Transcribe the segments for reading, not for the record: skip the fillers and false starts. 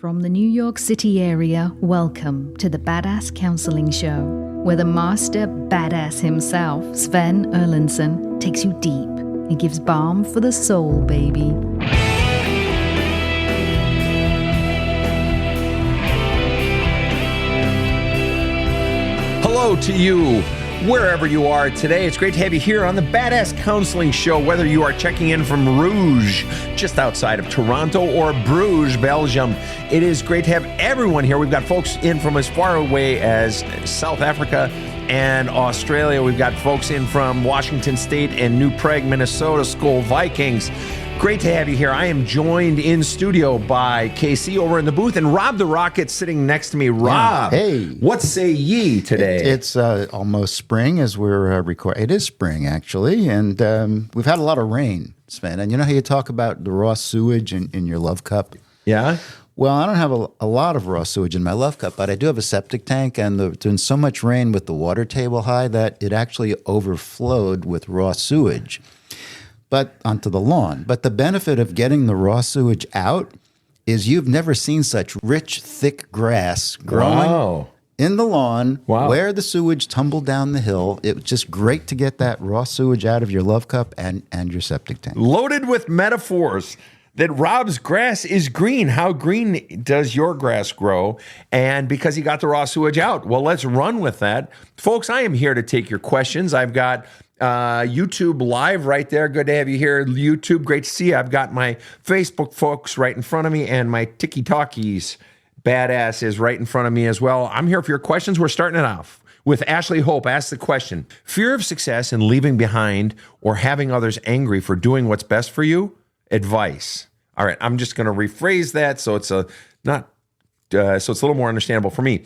From the New York City area, welcome to the Badass Counseling Show, where the master badass himself, Sven Erlandson, takes you deep and gives balm for the soul, baby. Hello to you, wherever you are today. It's great to have you here on the Badass Counseling Show, whether you are checking in from Rouge, just outside of Toronto, or Bruges, Belgium. It is great to have everyone here. We've got folks in from as far away as South Africa and Australia. We've got folks in from Washington State and New Prague, Minnesota, Skol Vikings. Great to have you here. I am joined in studio by KC over in the booth and Rob the Rocket sitting next to me. Rob, hey, what say ye today? It's almost spring as we're recording. It is spring, actually, and we've had a lot of rain, Sven. And you know how you talk about the raw sewage in your love cup? Yeah? Well, I don't have a lot of raw sewage in my love cup, but I do have a septic tank, and there's been so much rain with the water table high that it actually overflowed with raw sewage. But onto the lawn. But the benefit of getting the raw sewage out is you've never seen such rich, thick grass growing in the lawn where the sewage tumbled down the hill. It was just great to get that raw sewage out of your love cup and your septic tank. Loaded with metaphors that Rob's grass is green. How green does your grass grow? And because he got the raw sewage out. Well, let's run with that. Folks, I am here to take your questions. I've got YouTube live right there. Good to have you here, YouTube. Great to see you. I've got my Facebook folks right in front of me, and my Tiki-Talkies badass is right in front of me as well. I'm here for your questions. We're starting it off with Ashley Hope. Ask the question: fear of success and leaving behind or having others angry for doing what's best for you? Advice. All right, I'm just going to rephrase that so it's it's a little more understandable for me.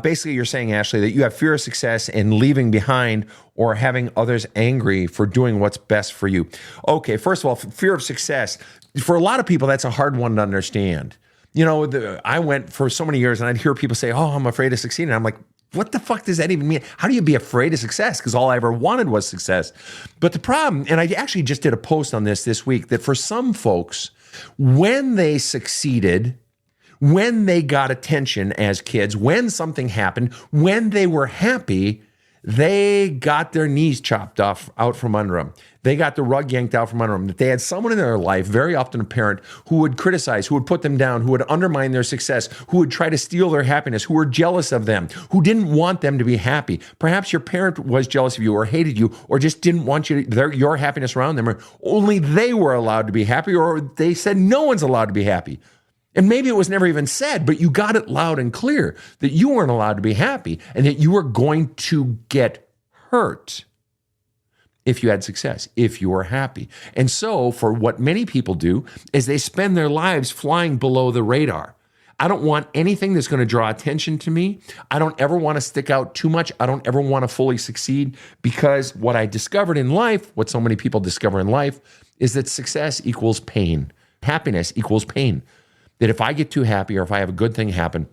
Basically, you're saying, Ashley, that you have fear of success and leaving behind or having others angry for doing what's best for you. Okay, first of all, fear of success. For a lot of people, that's a hard one to understand. You know, I went for so many years and I'd hear people say, oh, I'm afraid of succeeding. I'm like, what the fuck does that even mean? How do you be afraid of success? Because all I ever wanted was success. But the problem, and I actually just did a post on this week, that for some folks, when they succeeded, when they got attention as kids, when something happened, when they were happy, they got their knees chopped off out from under them. They got the rug yanked out from under them. That they had someone in their life, very often a parent, who would criticize, who would put them down, who would undermine their success, who would try to steal their happiness, who were jealous of them, who didn't want them to be happy. Perhaps your parent was jealous of you or hated you or just didn't want your happiness around them, or only they were allowed to be happy, or they said no one's allowed to be happy. And maybe it was never even said, but you got it loud and clear that you weren't allowed to be happy and that you were going to get hurt if you had success, if you were happy. And so for what many people do is they spend their lives flying below the radar. I don't want anything that's going to draw attention to me. I don't ever want to stick out too much. I don't ever want to fully succeed, because what I discovered in life, what so many people discover in life, is that success equals pain. Happiness equals pain. That if I get too happy or if I have a good thing happen,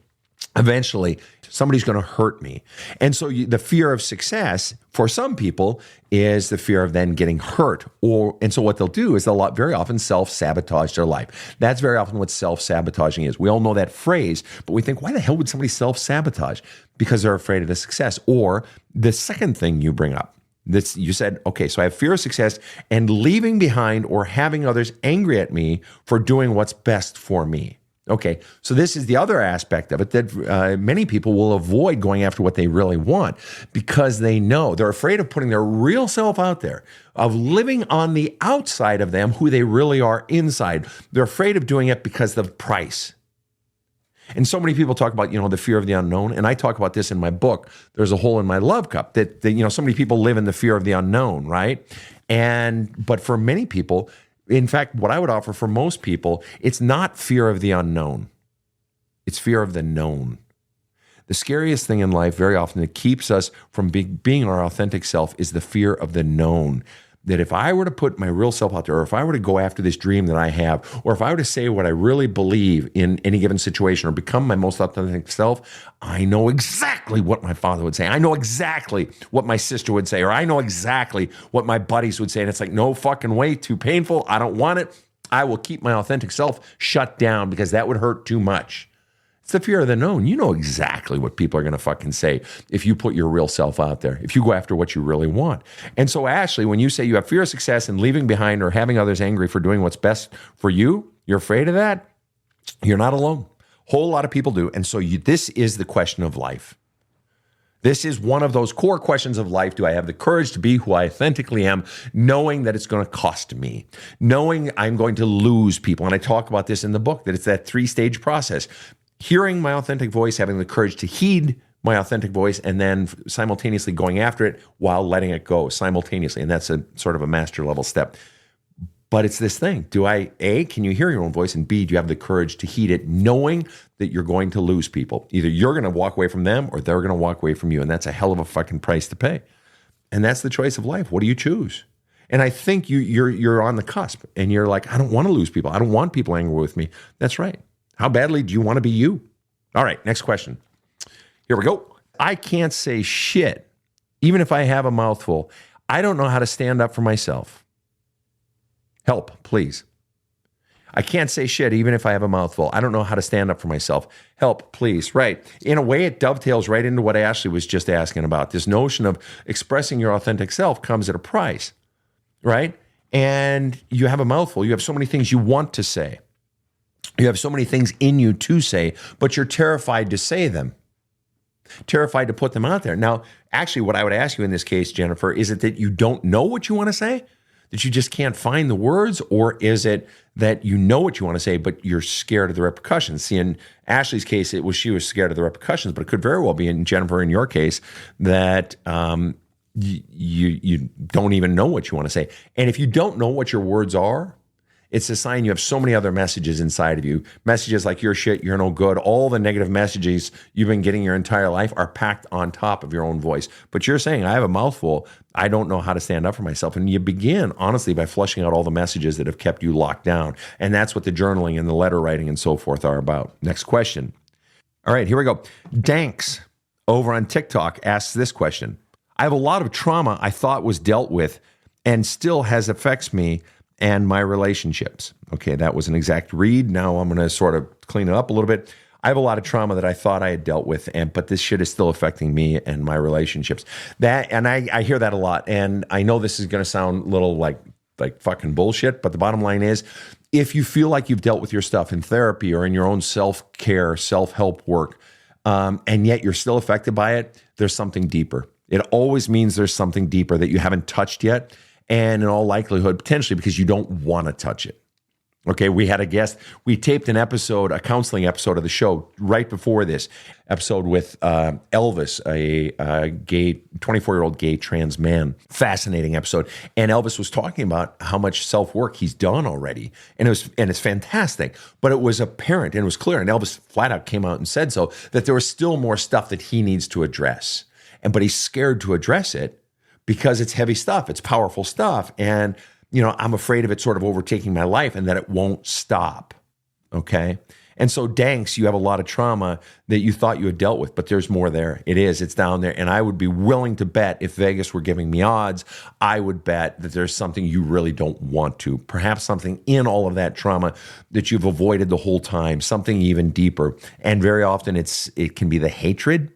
eventually somebody's going to hurt me. And so the fear of success for some people is the fear of then getting hurt. And so what they'll do is they'll very often self-sabotage their life. That's very often what self-sabotaging is. We all know that phrase, but we think, why the hell would somebody self-sabotage? Because they're afraid of the success. Or the second thing you bring up, you said, okay, so I have fear of success and leaving behind or having others angry at me for doing what's best for me. Okay, so this is the other aspect of it, that many people will avoid going after what they really want because they know they're afraid of putting their real self out there, of living on the outside of them who they really are inside. They're afraid of doing it because of the price. And so many people talk about, the fear of the unknown. And I talk about this in my book, There's a Hole in My Love Cup, that so many people live in the fear of the unknown, right? But for many people, in fact, what I would offer for most people, it's not fear of the unknown. It's fear of the known. The scariest thing in life, very often, that keeps us from being our authentic self is the fear of the known. That if I were to put my real self out there, or if I were to go after this dream that I have, or if I were to say what I really believe in any given situation, or become my most authentic self, I know exactly what my father would say. I know exactly what my sister would say, or I know exactly what my buddies would say. And it's like, no fucking way, too painful. I don't want it. I will keep my authentic self shut down because that would hurt too much. It's the fear of the known. You know exactly what people are going to fucking say if you put your real self out there, if you go after what you really want. And so, Ashley, when you say you have fear of success and leaving behind or having others angry for doing what's best for you, you're afraid of that, you're not alone. Whole lot of people do. And so this is the question of life. This is one of those core questions of life. Do I have the courage to be who I authentically am, knowing that it's going to cost me, knowing I'm going to lose people? And I talk about this in the book, that it's that 3-stage process. Hearing my authentic voice, having the courage to heed my authentic voice, and then simultaneously going after it while letting it go simultaneously. And that's a sort of a master level step. But it's this thing. Can you hear your own voice? And B, do you have the courage to heed it, knowing that you're going to lose people? Either you're going to walk away from them or they're going to walk away from you. And that's a hell of a fucking price to pay. And that's the choice of life. What do you choose? And I think you're on the cusp and you're like, I don't want to lose people. I don't want people angry with me. That's right. How badly do you want to be you? All right, next question. Here we go. I can't say shit, even if I have a mouthful. I don't know how to stand up for myself. Help, please. I can't say shit, even if I have a mouthful. I don't know how to stand up for myself. Help, please. Right. In a way, it dovetails right into what Ashley was just asking about. This notion of expressing your authentic self comes at a price, right? And you have a mouthful. You have so many things you want to say. You have so many things in you to say, but you're terrified to say them, terrified to put them out there. Now, actually, what I would ask you in this case, Jennifer, is it that you don't know what you want to say, that you just can't find the words, or is it that you know what you want to say, but you're scared of the repercussions? See, in Ashley's case, she was scared of the repercussions, but it could very well be, in Jennifer, in your case, that you don't even know what you want to say. And if you don't know what your words are, it's a sign you have so many other messages inside of you. Messages like you're shit, you're no good. All the negative messages you've been getting your entire life are packed on top of your own voice. But you're saying, I have a mouthful. I don't know how to stand up for myself. And you begin, honestly, by flushing out all the messages that have kept you locked down. And that's what the journaling and the letter writing and so forth are about. Next question. All right, here we go. Danks over on TikTok asks this question. I have a lot of trauma I thought was dealt with and still has affects me and my relationships. Okay, that was an exact read. Now I'm going to sort of clean it up a little bit. I have a lot of trauma that I thought I had dealt with, but this shit is still affecting me and my relationships. I hear that a lot, and I know this is going to sound a little like fucking bullshit, but the bottom line is, if you feel like you've dealt with your stuff in therapy or in your own self-care, self-help work, and yet you're still affected by it, there's something deeper. It always means there's something deeper that you haven't touched yet. And in all likelihood, potentially because you don't want to touch it. Okay, we had a guest. We taped an episode, a counseling episode of the show right before this episode with Elvis, a gay, 24-year-old gay trans man. Fascinating episode. And Elvis was talking about how much self-work he's done already. And it's fantastic. But it was apparent and it was clear, and Elvis flat out came out and said so, that there was still more stuff that he needs to address. But he's scared to address it because it's heavy stuff, it's powerful stuff. And, I'm afraid of it sort of overtaking my life and that it won't stop, okay? And so, Danks, you have a lot of trauma that you thought you had dealt with, but there's more there. It's down there. And I would be willing to bet, if Vegas were giving me odds, I would bet that there's something you really don't want to. Perhaps something in all of that trauma that you've avoided the whole time, something even deeper. And very often it can be the hatred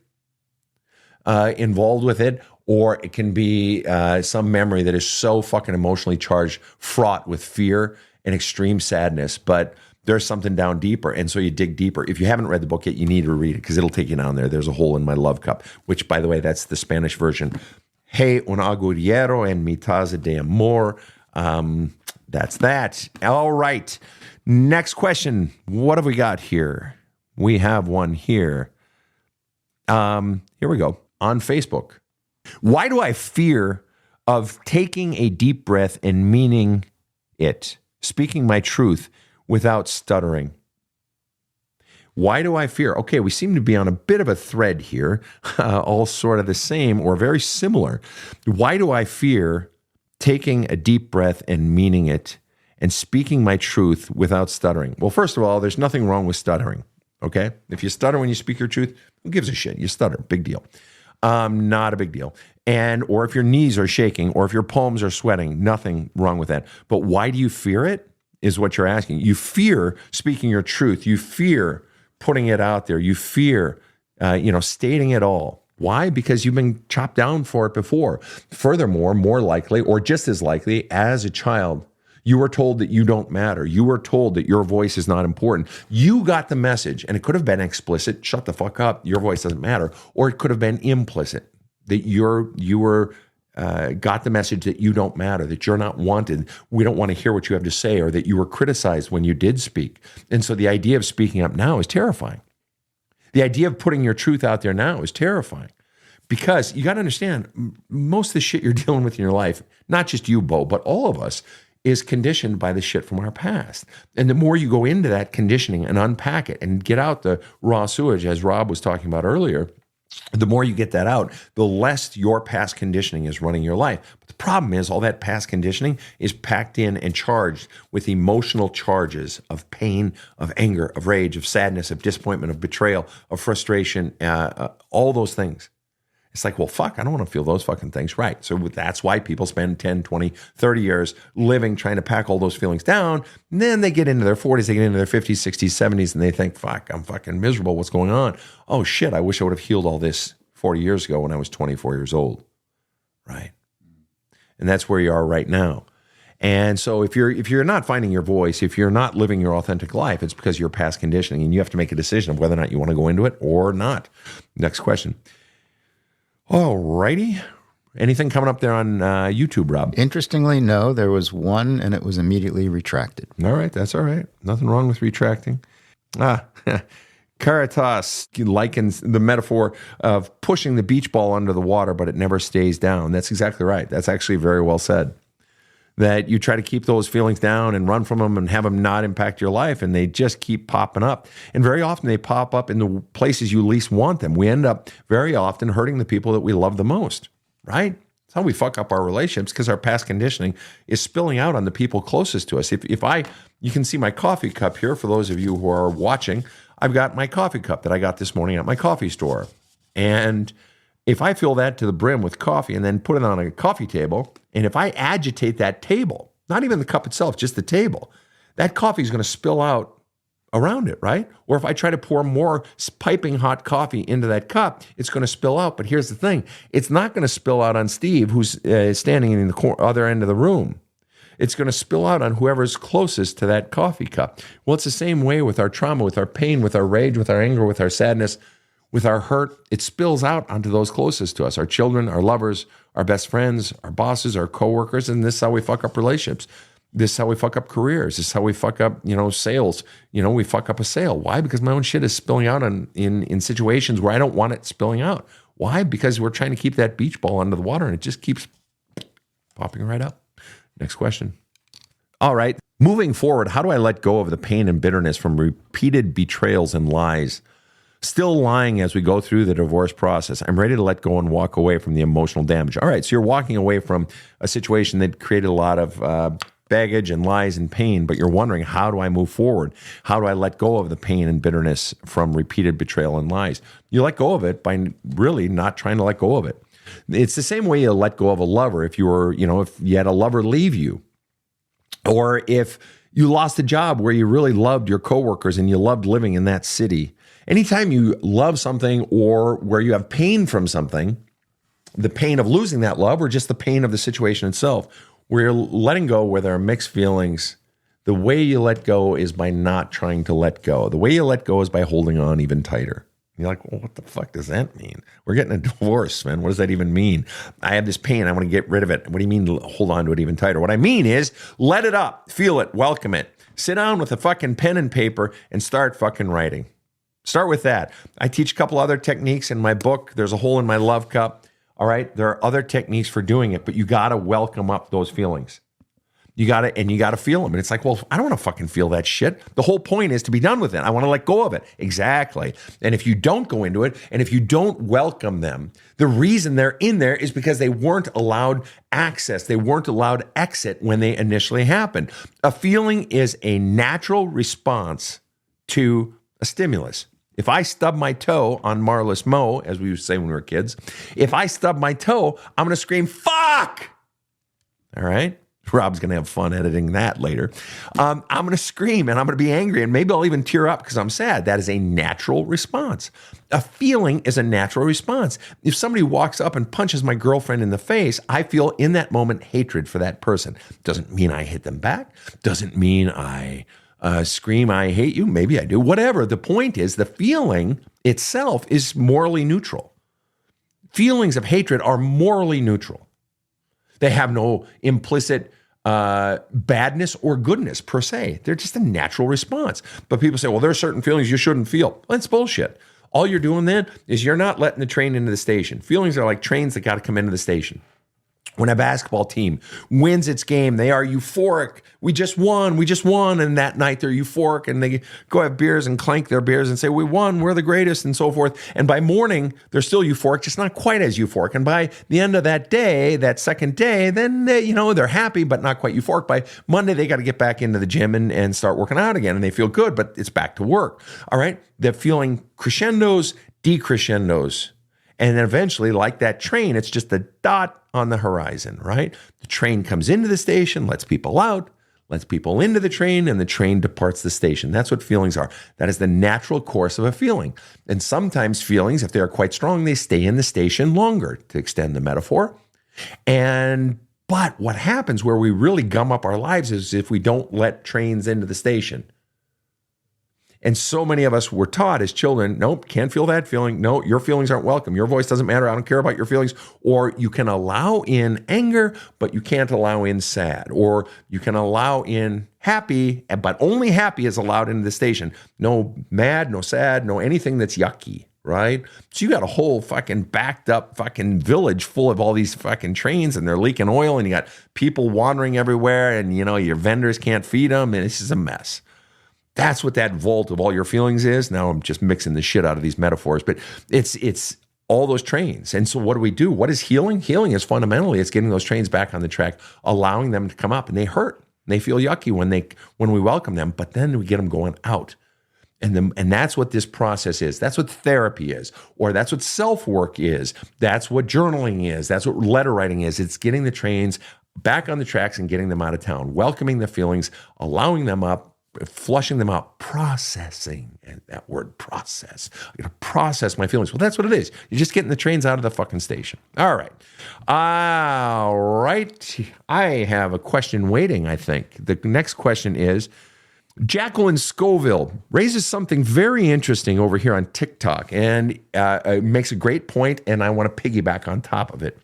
involved with it, or it can be some memory that is so fucking emotionally charged, fraught with fear and extreme sadness. But there's something down deeper, and so you dig deeper. If you haven't read the book yet, you need to read it because it'll take you down there. There's a hole in my love cup, which, by the way, that's the Spanish version. Hey, un agujero en mi taza de amor. That's that. All right. Next question. What have we got here? We have one here. Here we go. On Facebook. Why do I fear of taking a deep breath and meaning it, speaking my truth without stuttering? Why do I fear? Okay, we seem to be on a bit of a thread here, all sort of the same or very similar. Why do I fear taking a deep breath and meaning it and speaking my truth without stuttering? Well, first of all, there's nothing wrong with stuttering, okay? If you stutter when you speak your truth, who gives a shit? You stutter, big deal. Not a big deal. Or if your knees are shaking or if your palms are sweating, nothing wrong with that. But why do you fear it? is what you're asking. You fear speaking your truth. You fear putting it out there. You fear, stating it all. Why? Because you've been chopped down for it before. Furthermore, more likely, or just as likely, as a child, you were told that you don't matter. You were told that your voice is not important. You got the message, and it could have been explicit, shut the fuck up, your voice doesn't matter, or it could have been implicit, that got the message that you don't matter, that you're not wanted, we don't want to hear what you have to say, or that you were criticized when you did speak. And so the idea of speaking up now is terrifying. The idea of putting your truth out there now is terrifying, because you got to understand, most of the shit you're dealing with in your life, not just you, Bo, but all of us, is conditioned by the shit from our past. And the more you go into that conditioning and unpack it and get out the raw sewage, as Rob was talking about earlier, the more you get that out, the less your past conditioning is running your life. But the problem is all that past conditioning is packed in and charged with emotional charges of pain, of anger, of rage, of sadness, of disappointment, of betrayal, of frustration, all those things. It's like, well, fuck, I don't want to feel those fucking things. Right. So that's why people spend 10, 20, 30 years living, trying to pack all those feelings down. And then they get into their 40s, they get into their 50s, 60s, 70s, and they think, fuck, I'm fucking miserable. What's going on? Oh, shit, I wish I would have healed all this 40 years ago when I was 24 years old. Right. And that's where you are right now. And so if you're not finding your voice, if you're not living your authentic life, it's because of your past conditioning, and you have to make a decision of whether or not you want to go into it or not. Next question. All righty. Anything coming up there on YouTube, Rob? Interestingly, no. There was one, and it was immediately retracted. All right. That's all right. Nothing wrong with retracting. Caritas likens the metaphor of pushing the beach ball under the water, but it never stays down. That's exactly right. That's actually very well said. That you try to keep those feelings down and run from them and have them not impact your life, and they just keep popping up. And very often they pop up in the places you least want them. We end up very often hurting the people that we love the most, right? That's how we fuck up our relationships, because our past conditioning is spilling out on the people closest to us. You can see my coffee cup here, for those of you who are watching, I've got my coffee cup that I got this morning at my coffee store. And if I fill that to the brim with coffee and then put it on a coffee table, and if I agitate that table, not even the cup itself, just the table, that coffee is going to spill out around it, right? Or if I try to pour more piping hot coffee into that cup, it's going to spill out. But here's the thing. It's not going to spill out on Steve, who's standing in the other end of the room. It's going to spill out on whoever's closest to that coffee cup. Well, it's the same way with our trauma, with our pain, with our rage, with our anger, with our sadness, with our hurt. It spills out onto those closest to us, our children, our lovers, our best friends, our bosses, our coworkers, and this is how we fuck up relationships. This is how we fuck up careers. This is how we fuck up, sales. We fuck up a sale. Why? Because my own shit is spilling out in situations where I don't want it spilling out. Why? Because we're trying to keep that beach ball under the water, and it just keeps popping right up. Next question. All right. Moving forward, how do I let go of the pain and bitterness from repeated betrayals and lies? Still lying as we go through the divorce process. I'm ready to let go and walk away from the emotional damage. All right, so you're walking away from a situation that created a lot of baggage and lies and pain, but you're wondering, how do I move forward? How do I let go of the pain and bitterness from repeated betrayal and lies? You let go of it by really not trying to let go of it. It's the same way you let go of a lover if if you had a lover leave you, or if you lost a job where you really loved your coworkers and you loved living in that city. Anytime you love something or where you have pain from something, the pain of losing that love or just the pain of the situation itself, where you're letting go, where there are mixed feelings, the way you let go is by not trying to let go. The way you let go is by holding on even tighter. You're like, well, what the fuck does that mean? We're getting a divorce, man. What does that even mean? I have this pain. I want to get rid of it. What do you mean hold on to it even tighter? What I mean is let it up, feel it, welcome it. Sit down with a fucking pen and paper and start fucking writing. Start with that. I teach a couple other techniques in my book. There's a hole in my love cup. All right. There are other techniques for doing it, but you got to welcome up those feelings. You got to feel them. And it's like, well, I don't want to fucking feel that shit. The whole point is to be done with it. I want to let go of it. Exactly. And if you don't go into it, and if you don't welcome them, the reason they're in there is because they weren't allowed access. They weren't allowed exit when they initially happened. A feeling is a natural response to a stimulus. If I stub my toe on Marvelous Mo, as we used to say when we were kids, if I stub my toe, I'm going to scream, fuck! All right? Rob's going to have fun editing that later. I'm going to scream and I'm going to be angry and maybe I'll even tear up because I'm sad. That is a natural response. A feeling is a natural response. If somebody walks up and punches my girlfriend in the face, I feel in that moment hatred for that person. Doesn't mean I hit them back. Doesn't mean I scream, I hate you. Maybe I do. Whatever. The point is the feeling itself is morally neutral. Feelings of hatred are morally neutral. They have no implicit badness or goodness per se. They're just a natural response. But people say, well, there are certain feelings you shouldn't feel. Well, that's bullshit. All you're doing then is you're not letting the train into the station. Feelings are like trains that got to come into the station. When a basketball team wins its game, they are euphoric. We just won. And that night they're euphoric and they go have beers and clank their beers and say, we won, we're the greatest and so forth. And by morning, they're still euphoric, just not quite as euphoric. And by the end of that day, that second day, then they're happy, but not quite euphoric. By Monday, they got to get back into the gym and start working out again. And they feel good, but it's back to work. All right. They're feeling crescendos, decrescendos. And then eventually, like that train, it's just a dot on the horizon, right? The train comes into the station, lets people out, lets people into the train, and the train departs the station. That's what feelings are. That is the natural course of a feeling. And sometimes feelings, if they are quite strong, they stay in the station longer, to extend the metaphor. But what happens where we really gum up our lives is if we don't let trains into the station. And so many of us were taught as children, nope, can't feel that feeling. No, your feelings aren't welcome. Your voice doesn't matter. I don't care about your feelings. Or you can allow in anger, but you can't allow in sad. Or you can allow in happy, but only happy is allowed into the station. No mad, no sad, no anything that's yucky, right? So you got a whole fucking backed up fucking village full of all these fucking trains and they're leaking oil and you got people wandering everywhere and, your vendors can't feed them and it's just a mess. That's what that vault of all your feelings is. Now I'm just mixing the shit out of these metaphors, but it's all those trains. And so what do we do? What is healing? Healing is fundamentally, it's getting those trains back on the track, allowing them to come up, and they hurt. They feel yucky when we welcome them, but then we get them going out. And that's what this process is. That's what therapy is, or that's what self-work is. That's what journaling is. That's what letter writing is. It's getting the trains back on the tracks and getting them out of town, welcoming the feelings, allowing them up, flushing them out, processing, and that word process. I got to process my feelings. Well, that's what it is. You're just getting the trains out of the fucking station. All right. I have a question waiting, I think. The next question is, Jacqueline Scoville raises something very interesting over here on TikTok and makes a great point, and I want to piggyback on top of it.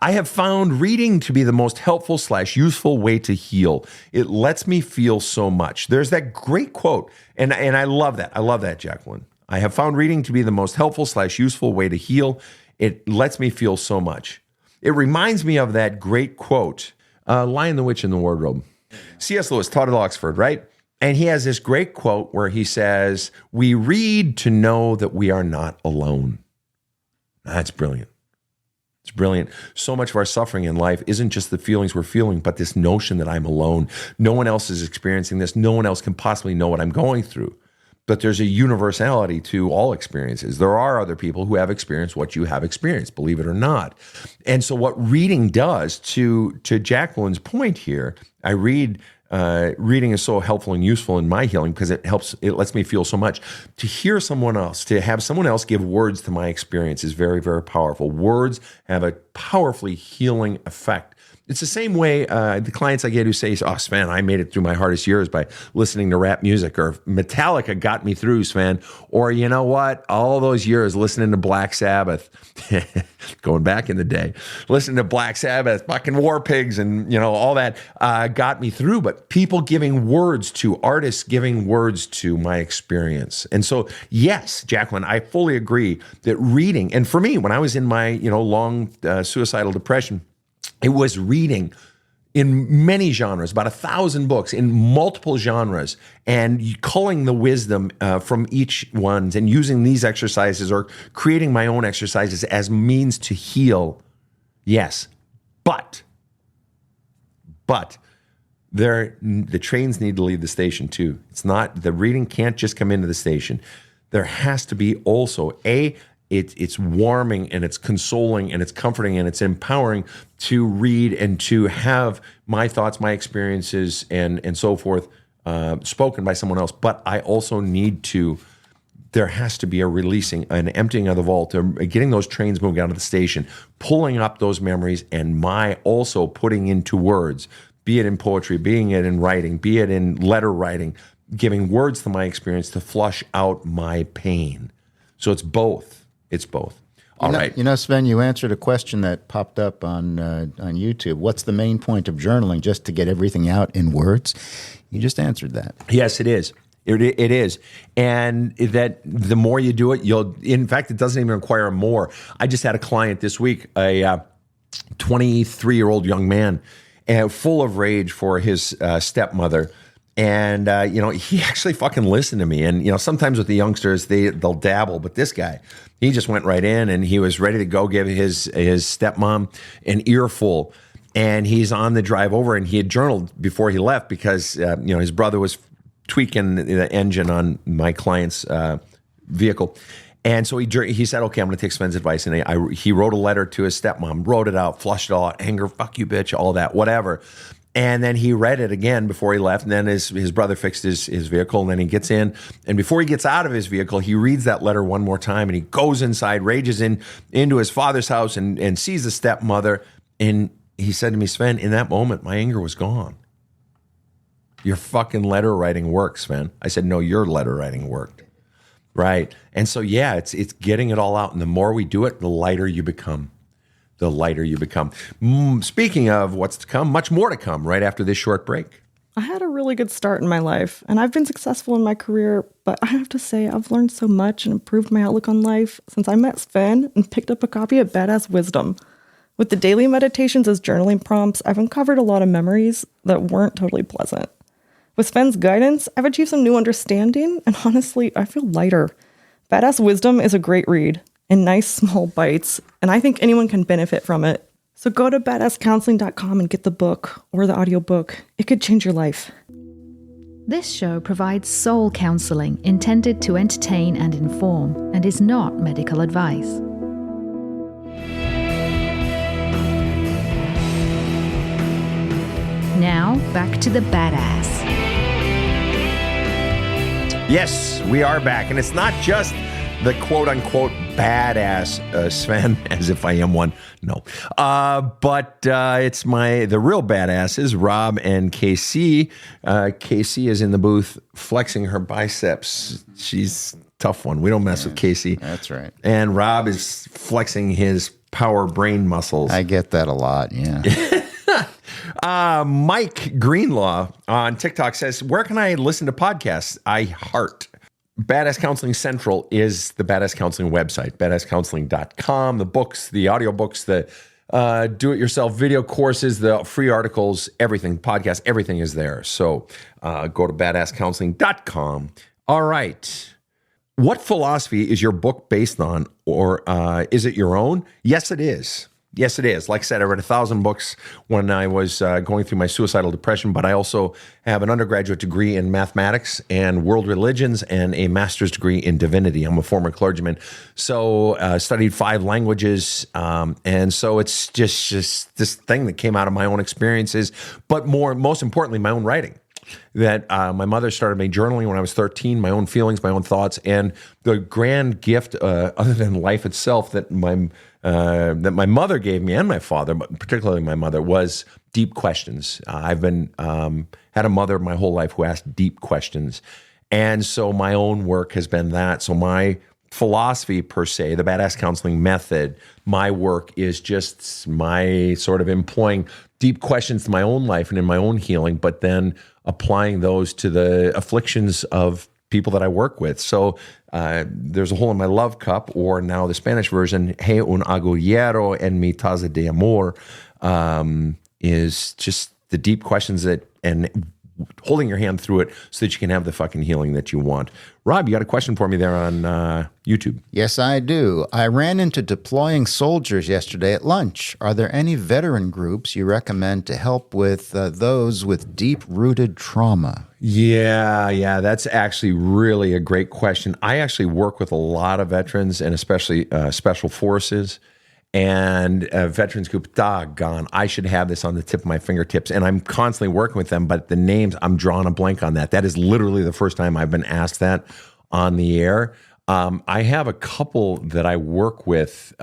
I have found reading to be the most helpful / useful way to heal. It lets me feel so much. There's that great quote, and I love that. I love that, Jacqueline. I have found reading to be the most helpful / useful way to heal. It lets me feel so much. It reminds me of that great quote, Lion the Witch in the Wardrobe. C.S. Lewis taught at Oxford, right? And he has this great quote where he says, "We read to know that we are not alone." That's brilliant. It's brilliant. So much of our suffering in life isn't just the feelings we're feeling, but this notion that I'm alone. No one else is experiencing this. No one else can possibly know what I'm going through. But there's a universality to all experiences. There are other people who have experienced what you have experienced, believe it or not. And so what reading does, to Jacqueline's point here, reading is so helpful and useful in my healing because it lets me feel so much. To hear someone else, to have someone else give words to my experience is very, very powerful. Words have a powerfully healing effect. It's the same way the clients I get who say, "Oh, Sven, I made it through my hardest years by listening to rap music," or "Metallica got me through, Sven," or "You know what? All those years listening to Black Sabbath," going back in the day, listening to Black Sabbath, fucking War Pigs, and all that got me through. But people giving words to artists, giving words to my experience, and so yes, Jacqueline, I fully agree that reading, and for me, when I was in my long suicidal depression, it was reading in many genres, about 1,000 books in multiple genres, and culling the wisdom from each one and using these exercises or creating my own exercises as means to heal. Yes, but the trains need to leave the station too. It's not, the reading can't just come into the station. There has to be also it's warming and it's consoling and it's comforting and it's empowering to read and to have my thoughts, my experiences, and so forth spoken by someone else. But I also need to. There has to be a releasing, an emptying of the vault, getting those trains moving out of the station, pulling up those memories, and my also putting into words, be it in poetry, being it in writing, be it in letter writing, giving words to my experience to flush out my pain. So it's both. It's both. All right. You know, Sven, you answered a question that popped up on YouTube. What's the main point of journaling? Just to get everything out in words? You just answered that. Yes, it is. It is. And that the more you do it, in fact, it doesn't even require more. I just had a client this week, a 23-year-old young man, full of rage for his stepmother. And, he actually fucking listened to me. And, sometimes with the youngsters, they'll dabble. But this guy, he just went right in and he was ready to go give his stepmom an earful. And he's on the drive over and he had journaled before he left because, his brother was tweaking the engine on my client's vehicle. And so he said, okay, I'm going to take Sven's advice. And he wrote a letter to his stepmom, wrote it out, flushed it all out, anger, fuck you, bitch, all that, whatever. And then he read it again before he left. And then his brother fixed his vehicle. And then he gets in. And before he gets out of his vehicle, he reads that letter one more time. And he goes inside, rages into his father's house and sees the stepmother. And he said to me, Sven, in that moment, my anger was gone. Your fucking letter writing works, Sven. I said, no, your letter writing worked. Right. And so, yeah, it's getting it all out. And the more we do it, the lighter you become. The lighter you become. Speaking of what's to come, much more to come right after this short break. I had a really good start in my life, and I've been successful in my career, but I have to say I've learned so much and improved my outlook on life since I met Sven and picked up a copy of Badass Wisdom. With the daily meditations as journaling prompts, I've uncovered a lot of memories that weren't totally pleasant. With Sven's guidance, I've achieved some new understanding, and honestly, I feel lighter. Badass Wisdom is a great read, in nice small bites, and I think anyone can benefit from it. So go to badasscounseling.com and get the book or the audiobook. It could change your life. This show provides soul counseling intended to entertain and inform and is not medical advice. Now, back to the badass. Yes, we are back. And it's not just the quote-unquote badass Sven, as if I am one. No. But it's the real badasses, Rob and KC. KC is in the booth flexing her biceps. She's a tough one. We don't mess with KC. That's right. And Rob is flexing his power brain muscles. I get that a lot, yeah. Mike Greenlaw on TikTok says, where can I listen to podcasts? I heart. Badass Counseling Central is the Badass Counseling website, badasscounseling.com, the books, the audiobooks, the do-it-yourself video courses, the free articles, everything, podcasts, everything is there. So go to badasscounseling.com. All right. What philosophy is your book based on, or is it your own? Yes, it is. Yes, it is. Like I said, I read 1,000 books when I was going through my suicidal depression, but I also have an undergraduate degree in mathematics and world religions and a master's degree in divinity. I'm a former clergyman, so studied 5 languages, and so it's just this thing that came out of my own experiences, but most importantly, my own writing. That my mother started me journaling when I was 13, my own feelings, my own thoughts, and the grand gift, other than life itself, that my mother gave me, and my father, but particularly my mother, was deep questions. I've been had a mother my whole life who asked deep questions, and so my own work has been that. So my philosophy, per se, the Badass Counseling method, my work is just my sort of employing deep questions to my own life and in my own healing, but then applying those to the afflictions of people that I work with. So there's a hole in my love cup, or now the Spanish version, He un agujero en mi taza de amor, is just the deep questions and holding your hand through it so that you can have the fucking healing that you want. Rob, you got a question for me there on YouTube? Yes, I do. I ran into deploying soldiers yesterday at lunch. Are there any veteran groups you recommend to help with those with deep-rooted trauma? Yeah, that's actually really a great question. I actually work with a lot of veterans and especially special forces and veterans group. Doggone, I should have this on the tip of my fingertips, and I'm constantly working with them, but the names, I'm drawing a blank on that. That is literally the first time I've been asked that on the air. I have a couple that I work with,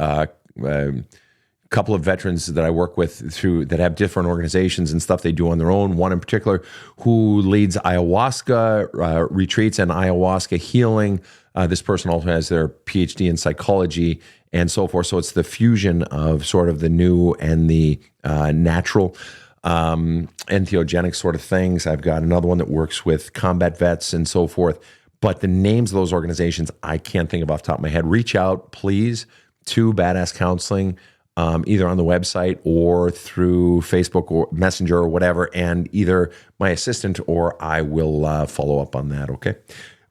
couple of veterans that I work with through that have different organizations and stuff they do on their own. One in particular who leads ayahuasca retreats and ayahuasca healing. This person also has their PhD in psychology and so forth. So it's the fusion of sort of the new and the natural entheogenic sort of things. I've got another one that works with combat vets and so forth. But the names of those organizations, I can't think of off the top of my head. Reach out, please, to Badass Counseling, either on the website or through Facebook or Messenger or whatever, and either my assistant or I will follow up on that, okay?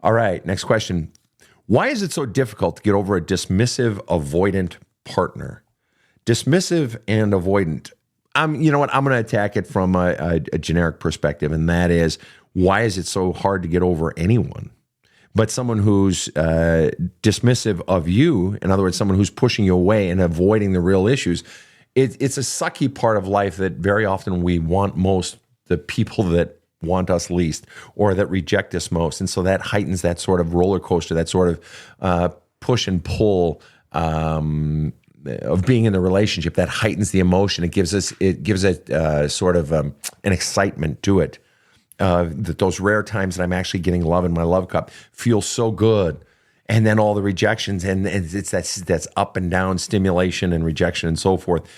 All right, next question. Why is it so difficult to get over a dismissive, avoidant partner? Dismissive and avoidant. You know what? I'm going to attack it from a generic perspective, and that is, why is it so hard to get over anyone? But someone who's dismissive of you, in other words, someone who's pushing you away and avoiding the real issues, it's a sucky part of life that very often we want most, the people that want us least or that reject us most. And so that heightens that sort of roller coaster, that sort of push and pull of being in the relationship. That heightens the emotion. It gives it sort of an excitement to it. That those rare times that I'm actually getting love in my love cup feel so good. And then all the rejections and it's that's up and down stimulation and rejection and so forth.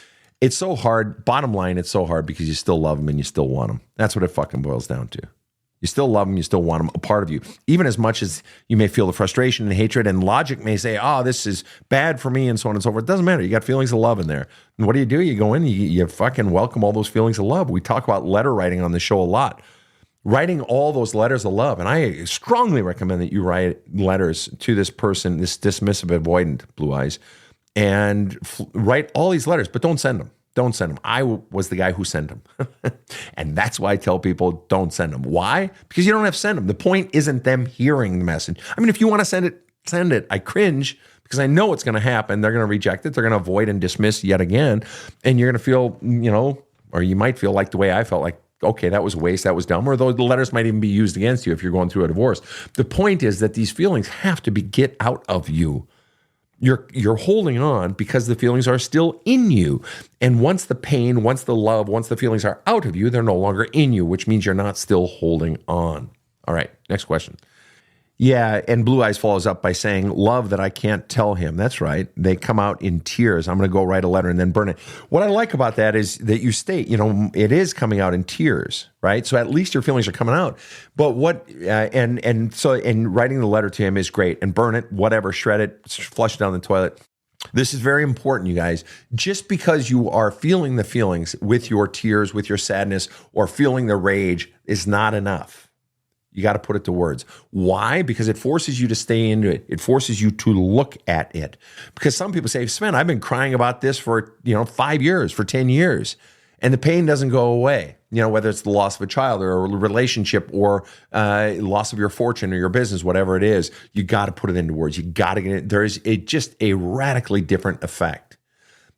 It's so hard. Bottom line, it's so hard because you still love them and you still want them. That's what it fucking boils down to. You still love them, you still want them, a part of you. Even as much as you may feel the frustration and hatred, and logic may say, oh, this is bad for me and so on and so forth. It doesn't matter. You got feelings of love in there. And what do? You go in, you fucking welcome all those feelings of love. We talk about letter writing on the show a lot. Writing all those letters of love. And I strongly recommend that you write letters to this person, this dismissive, avoidant, Blue Eyes, and write all these letters, but don't send them. Don't send them. I was the guy who sent them. And that's why I tell people don't send them. Why? Because you don't have to send them. The point isn't them hearing the message. I mean, if you want to send it, send it. I cringe because I know what's going to happen. They're going to reject it. They're going to avoid and dismiss yet again. And you're going to feel, or you might feel like the way I felt, like, okay, that was a waste, that was dumb, or the letters might even be used against you if you're going through a divorce. The point is that these feelings have to get out of you. You're holding on because the feelings are still in you. And once the pain, once the love, once the feelings are out of you, they're no longer in you, which means you're not still holding on. All right, next question. Yeah, and Blue Eyes follows up by saying, love that I can't tell him. That's right. They come out in tears. I'm going to go write a letter and then burn it. What I like about that is that you state, it is coming out in tears, right? So at least your feelings are coming out. But and writing the letter to him is great. And burn it, whatever, shred it, flush it down the toilet. This is very important, you guys. Just because you are feeling the feelings with your tears, with your sadness, or feeling the rage is not enough. You got to put it to words. Why? Because it forces you to stay into it. It forces you to look at it. Because some people say, Sven, I've been crying about this for 5 years, for 10 years, and the pain doesn't go away. Whether it's the loss of a child or a relationship or loss of your fortune or your business, whatever it is, you got to put it into words. You got to get it. There is just a radically different effect.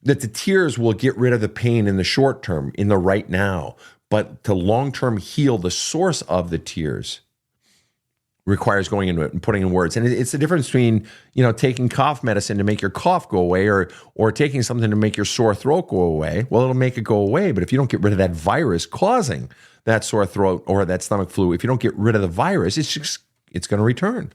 That the tears will get rid of the pain in the short term, in the right now, but to long-term heal the source of the tears requires going into it and putting in words. And it's the difference between, taking cough medicine to make your cough go away or taking something to make your sore throat go away. Well, it'll make it go away, but if you don't get rid of that virus causing that sore throat or that stomach flu, if you don't get rid of the virus, it's going to return.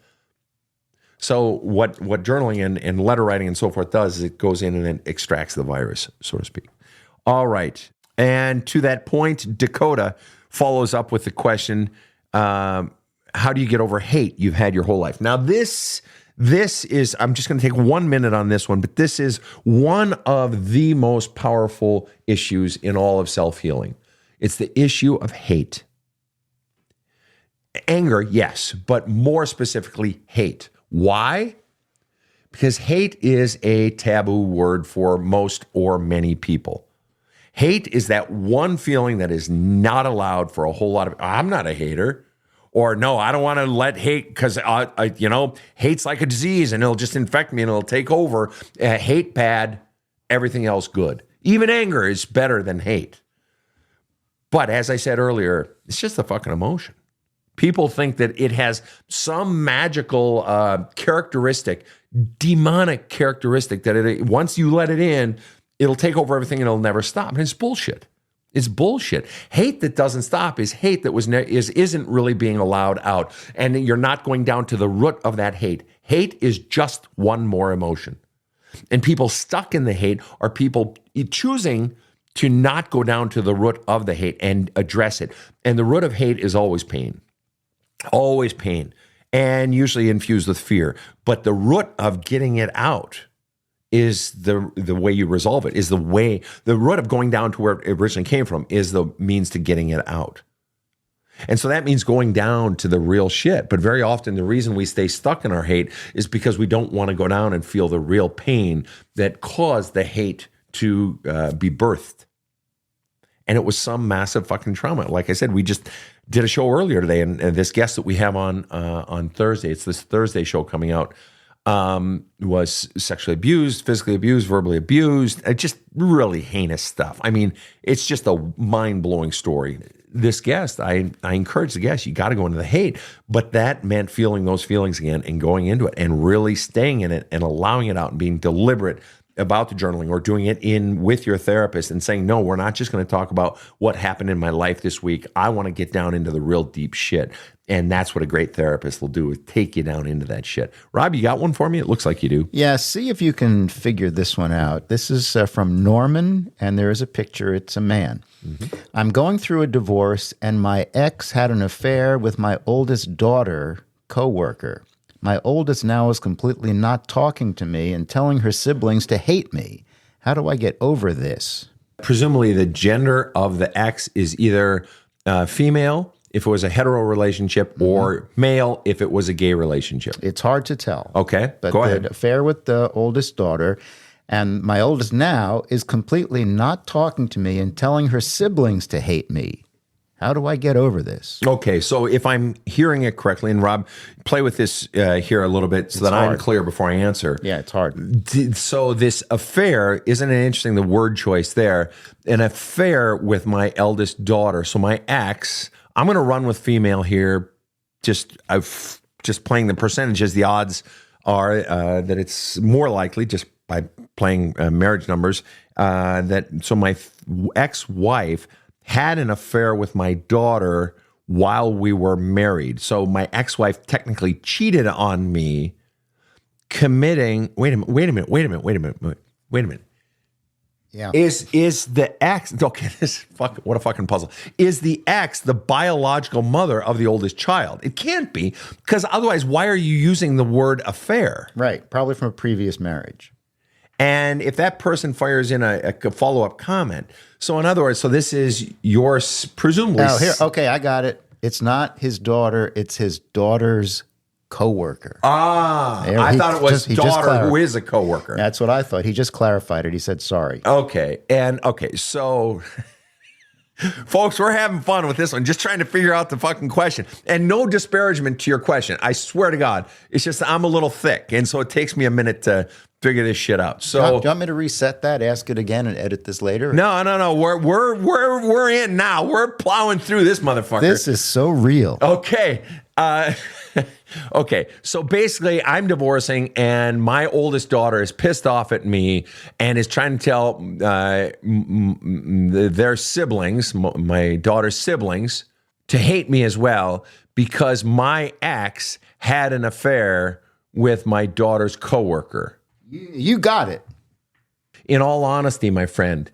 So what journaling and letter writing and so forth does is it goes in and it extracts the virus, so to speak. All right. And to that point, Dakota follows up with the question, how do you get over hate you've had your whole life? Now, this is, I'm just going to take 1 minute on this one, but this is one of the most powerful issues in all of self-healing. It's the issue of hate. Anger, yes, but more specifically, hate. Why? Because hate is a taboo word for most or many people. Hate is that one feeling that is not allowed for a whole lot of, I'm not a hater. Or no, I don't want to let hate, because, hate's like a disease and it'll just infect me and it'll take over. Hate bad, everything else good. Even anger is better than hate. But as I said earlier, it's just a fucking emotion. People think that it has some magical characteristic, demonic characteristic, that once you let it in, it'll take over everything and it'll never stop. And it's bullshit. It's bullshit. Hate that doesn't stop is hate that isn't really being allowed out. And you're not going down to the root of that hate. Hate is just one more emotion. And people stuck in the hate are people choosing to not go down to the root of the hate and address it. And the root of hate is always pain. Always pain, and usually infused with fear. But the root of getting it out is the way you resolve it, is the root of going down to where it originally came from is the means to getting it out. And so that means going down to the real shit. But very often the reason we stay stuck in our hate is because we don't want to go down and feel the real pain that caused the hate to be birthed. And it was some massive fucking trauma. Like I said, we just did a show earlier today, and this guest that we have on Thursday, it's this Thursday show coming out, was sexually abused, physically abused, verbally abused, just really heinous stuff. I mean, it's just a mind-blowing story. This guest, I encourage the guest, you got to go into the hate, but that meant feeling those feelings again and going into it and really staying in it and allowing it out and being deliberate about the journaling, or doing it with your therapist and saying, no, we're not just going to talk about what happened in my life this week. I want to get down into the real deep shit. And that's what a great therapist will do, is take you down into that shit. Rob, you got one for me? It looks like you do. Yeah, see if you can figure this one out. This is from Norman, and there is a picture. It's a man. Mm-hmm. I'm going through a divorce, and my ex had an affair with my oldest daughter coworker. My oldest now is completely not talking to me and telling her siblings to hate me. How do I get over this? Presumably the gender of the ex is either female, if it was a hetero relationship, or male, if it was a gay relationship. It's hard to tell. Okay, but go ahead. The affair with the oldest daughter, and my oldest now is completely not talking to me and telling her siblings to hate me. How do I get over this? Okay, so if I'm hearing it correctly, and Rob, play with this here a little bit so that I'm clear before I answer. Yeah, it's hard. So this affair, isn't it interesting, the word choice there? An affair with my eldest daughter. So my ex, I'm going to run with female here, just playing the percentages. The odds are that it's more likely, just by playing marriage numbers, so my ex-wife had an affair with my daughter while we were married. So my ex-wife technically cheated on me, committing. Wait a minute. Yeah. Is the ex, okay, what a fucking puzzle. Is the ex the biological mother of the oldest child? It can't be, because otherwise, why are you using the word affair? Right. Probably from a previous marriage. And if that person fires in a follow-up comment, so in other words, so this is yours, presumably. Oh, here, okay, I got it. It's not his daughter, it's his daughter's coworker. I thought it was daughter who is a coworker. That's what I thought. He just clarified it. He said sorry. Okay, so folks, we're having fun with this one, just trying to figure out the fucking question. And no disparagement to your question. I swear to God, it's just I'm a little thick, and so it takes me a minute to figure this shit out. So, do you want me to reset that, ask it again, and edit this later? No. We're in now. We're plowing through this motherfucker. This is so real. Okay. Okay. So basically, I'm divorcing, and my oldest daughter is pissed off at me and is trying to tell their siblings, my daughter's siblings, to hate me as well because my ex had an affair with my daughter's coworker. You got it. In all honesty, my friend,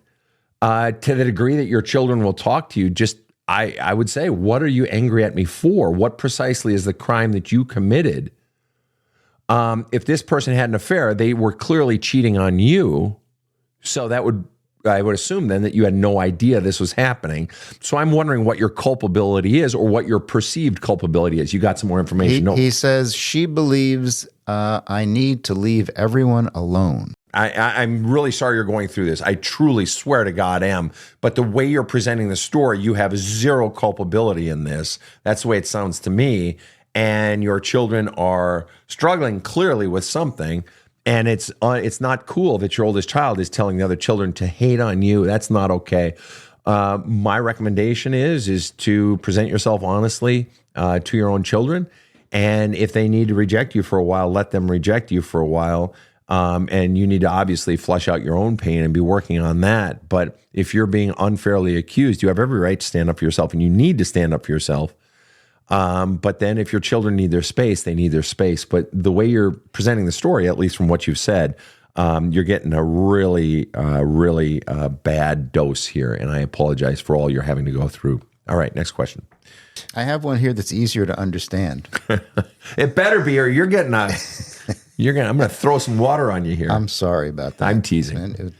to the degree that your children will talk to you, just I would say, what are you angry at me for? What precisely is the crime that you committed? If this person had an affair, they were clearly cheating on you. So that would I would assume then that you had no idea this was happening. So I'm wondering what your culpability is or what your perceived culpability is. You got some more information? He says she believes I need to leave everyone alone. I'm really sorry you're going through this. I truly swear to God am. But the way you're presenting the story, you have zero culpability in this. That's the way it sounds to me. And your children are struggling clearly with something. And it's not cool that your oldest child is telling the other children to hate on you. That's not okay. My recommendation is to present yourself honestly to your own children. And if they need to reject you for a while, let them reject you for a while. And you need to obviously flush out your own pain and be working on that. But if you're being unfairly accused, you have every right to stand up for yourself, and you need to stand up for yourself. But then if your children need their space, they need their space. But the way you're presenting the story, at least from what you've said, you're getting a really bad dose here. And I apologize for all you're having to go through. All right, next question. I have one here that's easier to understand. It better be, or you're getting I'm going to throw some water on you here. I'm sorry about that. I'm teasing.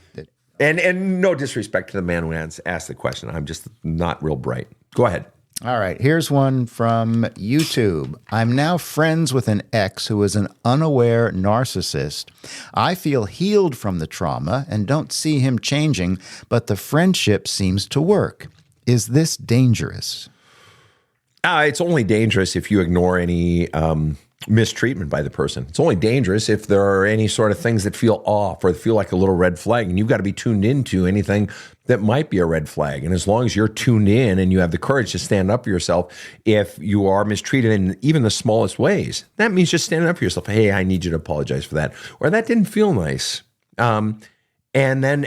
And no disrespect to the man who asked the question. I'm just not real bright. Go ahead. All right, here's one from YouTube. I'm now friends with an ex who is an unaware narcissist. I feel healed from the trauma and don't see him changing, but the friendship seems to work. Is this dangerous? It's only dangerous if you ignore any mistreatment by the person. It's only dangerous if there are any sort of things that feel off or feel like a little red flag, and you've got to be tuned into anything that might be a red flag. And as long as you're tuned in and you have the courage to stand up for yourself, if you are mistreated in even the smallest ways, that means just standing up for yourself. Hey, I need you to apologize for that. Or that didn't feel nice. And then,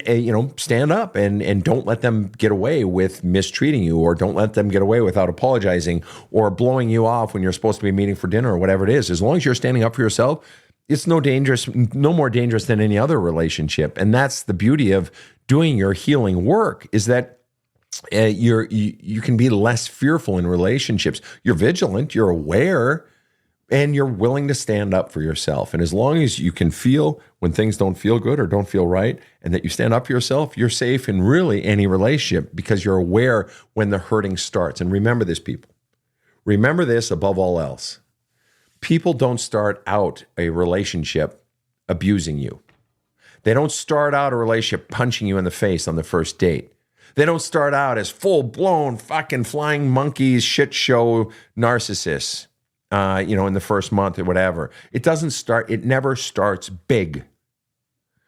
stand up and don't let them get away with mistreating you, or don't let them get away without apologizing or blowing you off when you're supposed to be meeting for dinner or whatever it is. As long as you're standing up for yourself, it's no more dangerous than any other relationship. And that's the beauty of doing your healing work, is that you can be less fearful in relationships. You're vigilant, you're aware, and you're willing to stand up for yourself. And as long as you can feel when things don't feel good or don't feel right, and that you stand up for yourself, you're safe in really any relationship, because you're aware when the hurting starts. And remember this, people. Remember this above all else. People don't start out a relationship abusing you. They don't start out a relationship punching you in the face on the first date. They don't start out as full-blown fucking flying monkeys, shit show narcissists. In the first month or whatever. It never starts big.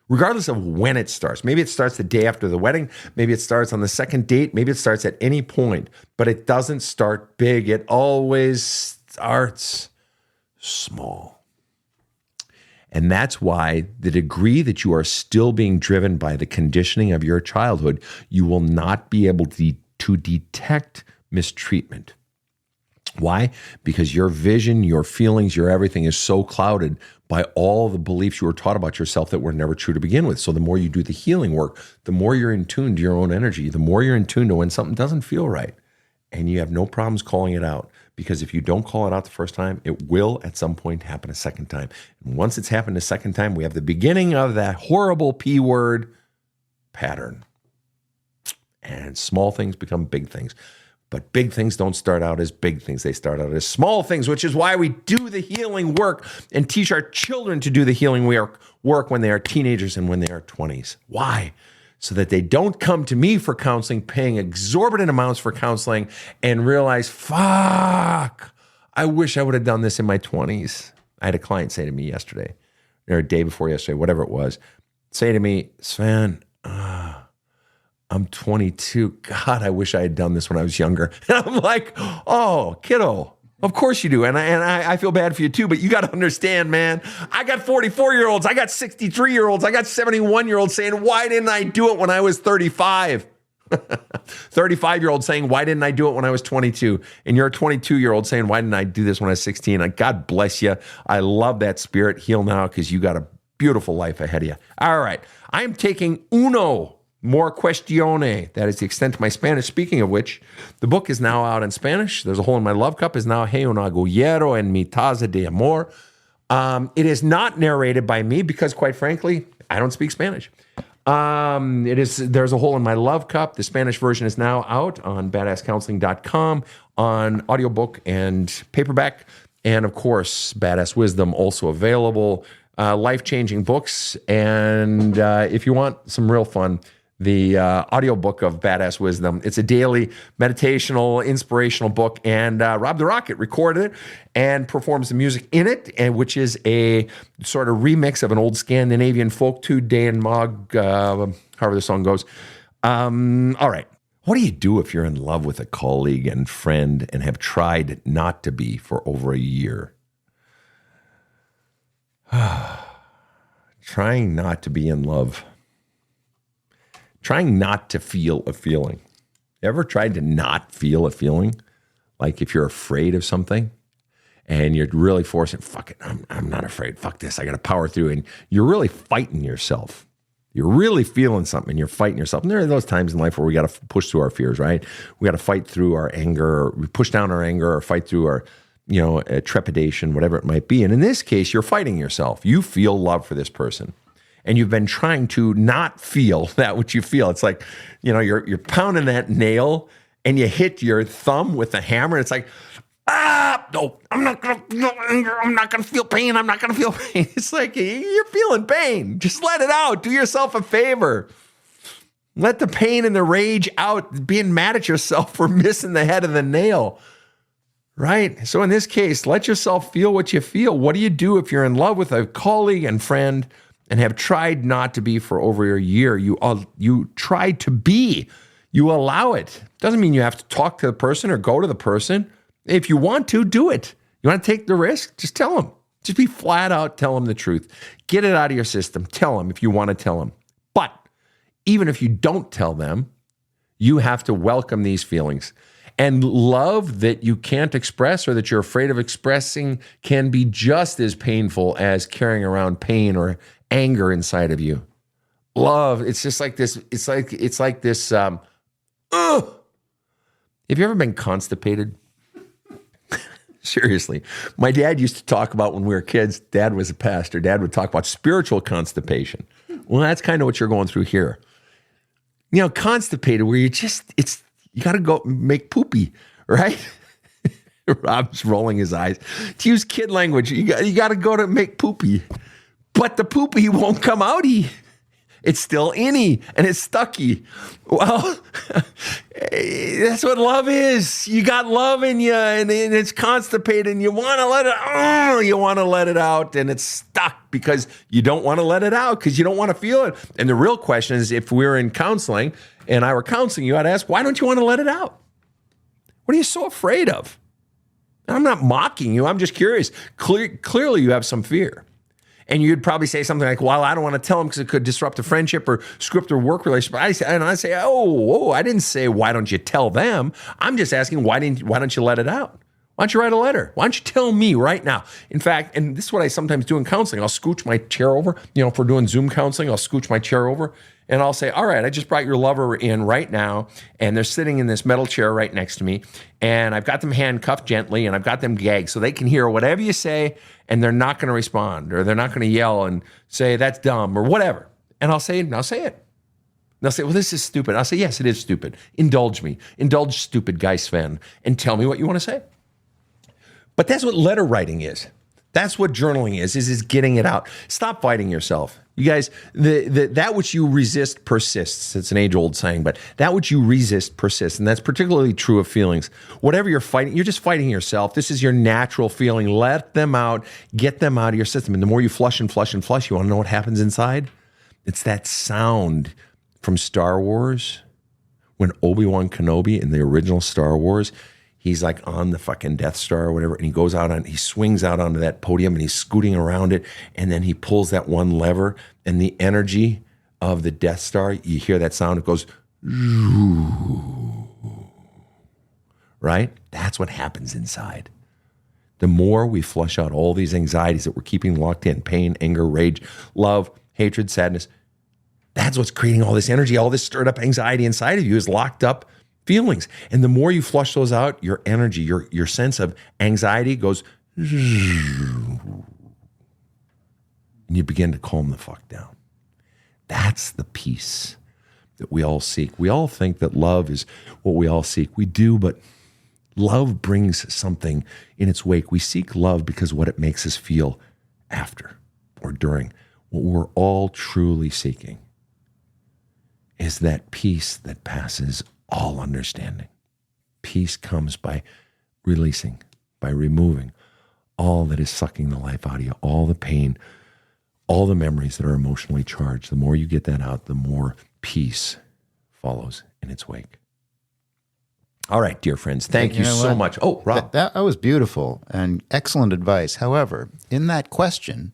Regardless of when it starts. Maybe it starts the day after the wedding. Maybe it starts on the second date. Maybe it starts at any point. But it doesn't start big. It always starts small. And that's why the degree that you are still being driven by the conditioning of your childhood, you will not be able to detect mistreatment. Why? Because your vision, your feelings, your everything is so clouded by all the beliefs you were taught about yourself that were never true to begin with. So the more you do the healing work, the more you're in tune to your own energy, the more you're in tune to when something doesn't feel right. And you have no problems calling it out. Because if you don't call it out the first time, it will at some point happen a second time. And once it's happened a second time, we have the beginning of that horrible P word pattern. And small things become big things. But big things don't start out as big things. They start out as small things, which is why we do the healing work and teach our children to do the healing work when they are teenagers and when they are 20s. Why? So that they don't come to me for counseling, paying exorbitant amounts for counseling, and realize, fuck, I wish I would have done this in my 20s. I had a client say to me yesterday, or a day before yesterday, whatever it was, say to me, Sven, I'm 22. God, I wish I had done this when I was younger. And I'm like, oh, kiddo, of course you do. And I feel bad for you too, but you got to understand, man, I got 44-year-olds, I got 63-year-olds, I got 71-year-olds saying, why didn't I do it when I was 35? 35-year-old saying, why didn't I do it when I was 22? And you're a 22-year-old saying, why didn't I do this when I was 16? Like, God bless you. I love that spirit. Heal now, because you got a beautiful life ahead of you. All right. I am taking uno more cuestione. That is the extent of my Spanish. Speaking of which, the book is now out in Spanish. There's a Hole in My Love Cup is now Hey un agullero en mi taza de amor. It is not narrated by me because, quite frankly, I don't speak Spanish. There's a Hole in My Love Cup. The Spanish version is now out on badasscounseling.com on audiobook and paperback. And of course, Badass Wisdom also available. Life-changing books. And if you want some real fun, the audiobook of Badass Wisdom. It's a daily meditational, inspirational book. And Rob the Rocket recorded it and performs the music in it, and which is a sort of remix of an old Scandinavian folk tune, Dan Mog, however the song goes. All right. What do you do if you're in love with a colleague and friend and have tried not to be for over a year? Trying not to be in love. Trying not to feel a feeling. Ever tried to not feel a feeling? Like if you're afraid of something and you're really forcing, fuck it, I'm not afraid. Fuck this, I got to power through. And you're really fighting yourself. You're really feeling something and you're fighting yourself. And there are those times in life where we got to push through our fears, right? We got to fight through our anger, or we push down our anger, or fight through our, trepidation, whatever it might be. And in this case, you're fighting yourself. You feel love for this person. And you've been trying to not feel that which you feel. It's like, you're pounding that nail and you hit your thumb with a hammer. And it's like, no, I'm not going to feel anger. I'm not going to feel pain. I'm not going to feel pain. It's like, you're feeling pain. Just let it out. Do yourself a favor. Let the pain and the rage out, being mad at yourself for missing the head of the nail. Right? So in this case, let yourself feel what you feel. What do you do if you're in love with a colleague and friend and have tried not to be for over a year? You try to be. You allow it. Doesn't mean you have to talk to the person or go to the person. If you want to, do it. You want to take the risk? Just tell them. Just be flat out. Tell them the truth. Get it out of your system. Tell them if you want to tell them. But even if you don't tell them, you have to welcome these feelings. And love that you can't express or that you're afraid of expressing can be just as painful as carrying around pain or anger inside of you. Love, it's just like this. It's like this. Have you ever been constipated? Seriously. My dad used to talk about when we were kids. Dad was a pastor. Dad would talk about spiritual constipation. Well, that's kind of what you're going through here. Constipated, where you got to go make poopy, right? Rob's rolling his eyes. To use kid language, you got to go to make poopy. But the poopy won't come outy. It's still inny and it's stucky. Well, that's what love is. You got love in you and it's constipated and you want to let it you want to let it out, and it's stuck because you don't want to let it out because you don't want to feel it. And the real question is, if we're in counseling and I were counseling you, I'd ask, why don't you want to let it out? What are you so afraid of? And I'm not mocking you. I'm just curious. Clearly you have some fear. And you'd probably say something like, well, I don't want to tell him because it could disrupt a friendship or script or work relationship. I say, I didn't say, why don't you tell them? I'm just asking, why don't you let it out? Why don't you write a letter? Why don't you tell me right now? In fact, and this is what I sometimes do in counseling. I'll scooch my chair over. If we're doing Zoom counseling, I'll scooch my chair over and I'll say, all right, I just brought your lover in right now, and they're sitting in this metal chair right next to me, and I've got them handcuffed gently, and I've got them gagged so they can hear whatever you say, and they're not going to respond, or they're not going to yell and say, that's dumb, or whatever. And I'll say, now say it. And they'll say, well, this is stupid. I'll say, yes, it is stupid. Indulge me. Indulge stupid guy Sven, and tell me what you want to say. But that's what letter writing is. That's what journaling is getting it out. Stop fighting yourself. You guys, that which you resist persists. It's an age-old saying, but that which you resist persists, and that's particularly true of feelings. Whatever you're fighting, you're just fighting yourself. This is your natural feeling. Let them out. Get them out of your system. And the more you flush and flush and flush, you want to know what happens inside? It's that sound from Star Wars when Obi-Wan Kenobi in the original Star Wars, he's like on the fucking Death Star or whatever, and he swings out onto that podium and he's scooting around it, and then he pulls that one lever, and the energy of the Death Star, you hear that sound, it goes, right? That's what happens inside. The more we flush out all these anxieties that we're keeping locked in, pain, anger, rage, love, hatred, sadness, that's what's creating all this energy, all this stirred up anxiety inside of you is locked up feelings. And the more you flush those out, your energy, your sense of anxiety goes, and you begin to calm the fuck down. That's the peace that we all seek. We all think that love is what we all seek. We do, but love brings something in its wake. We seek love because of what it makes us feel after or during. What we're all truly seeking is that peace that passes all understanding. Peace comes by releasing, by removing all that is sucking the life out of you, all the pain, all the memories that are emotionally charged. The more you get that out, the more peace follows in its wake. All right, dear friends, thank you so much. Oh, Rob. That was beautiful and excellent advice. However, in that question,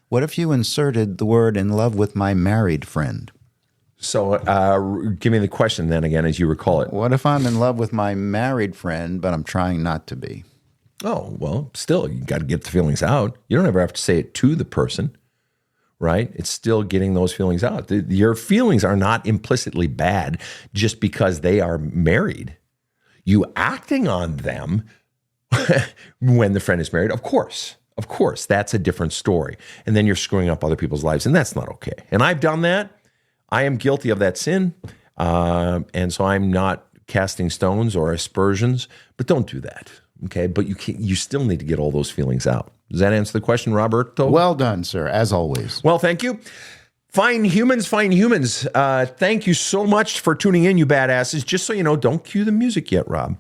what if you inserted the word "in love with my married friend"? So give me the question then again as you recall it. What if I'm in love with my married friend, but I'm trying not to be? Oh, well, still, you got to get the feelings out. You don't ever have to say it to the person, right? It's still getting those feelings out. Your feelings are not implicitly bad just because they are married. You acting on them when the friend is married, of course, that's a different story. And then you're screwing up other people's lives, and that's not okay. And I've done that. I am guilty of that sin, and so I'm not casting stones or aspersions, but don't do that, okay? But you still need to get all those feelings out. Does that answer the question, Roberto? Well done, sir, as always. Well, thank you. Fine humans, fine humans. Thank you so much for tuning in, you badasses. Just so you know, don't cue the music yet, Rob.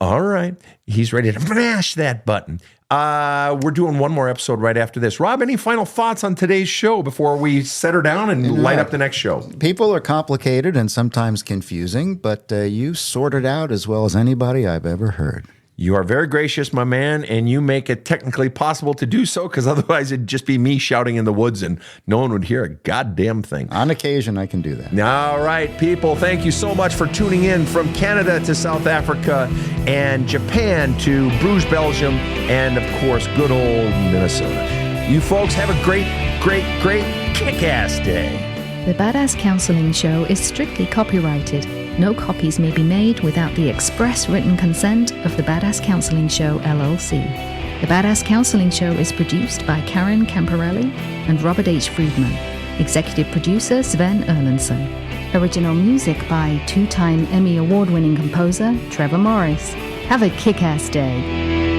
All right. He's ready to mash that button. We're doing one more episode right after this. Rob, any final thoughts on today's show before we set her down and light up the next show? People are complicated and sometimes confusing, but you sort it out as well as anybody I've ever heard. You are very gracious, my man, and you make it technically possible to do so, because otherwise it'd just be me shouting in the woods and no one would hear a goddamn thing. On occasion, I can do that. All right, people, thank you so much for tuning in from Canada to South Africa and Japan to Bruges, Belgium, and, of course, good old Minnesota. You folks have a great, great, great kick-ass day. The Badass Counseling Show is strictly copyrighted. No copies may be made without the express written consent of the Badass Counseling Show, LLC. The Badass Counseling Show is produced by Karen Camparelli and Robert H. Friedman. Executive producer Sven Erlandson. Original music by two-time Emmy Award-winning composer Trevor Morris. Have a kick-ass day.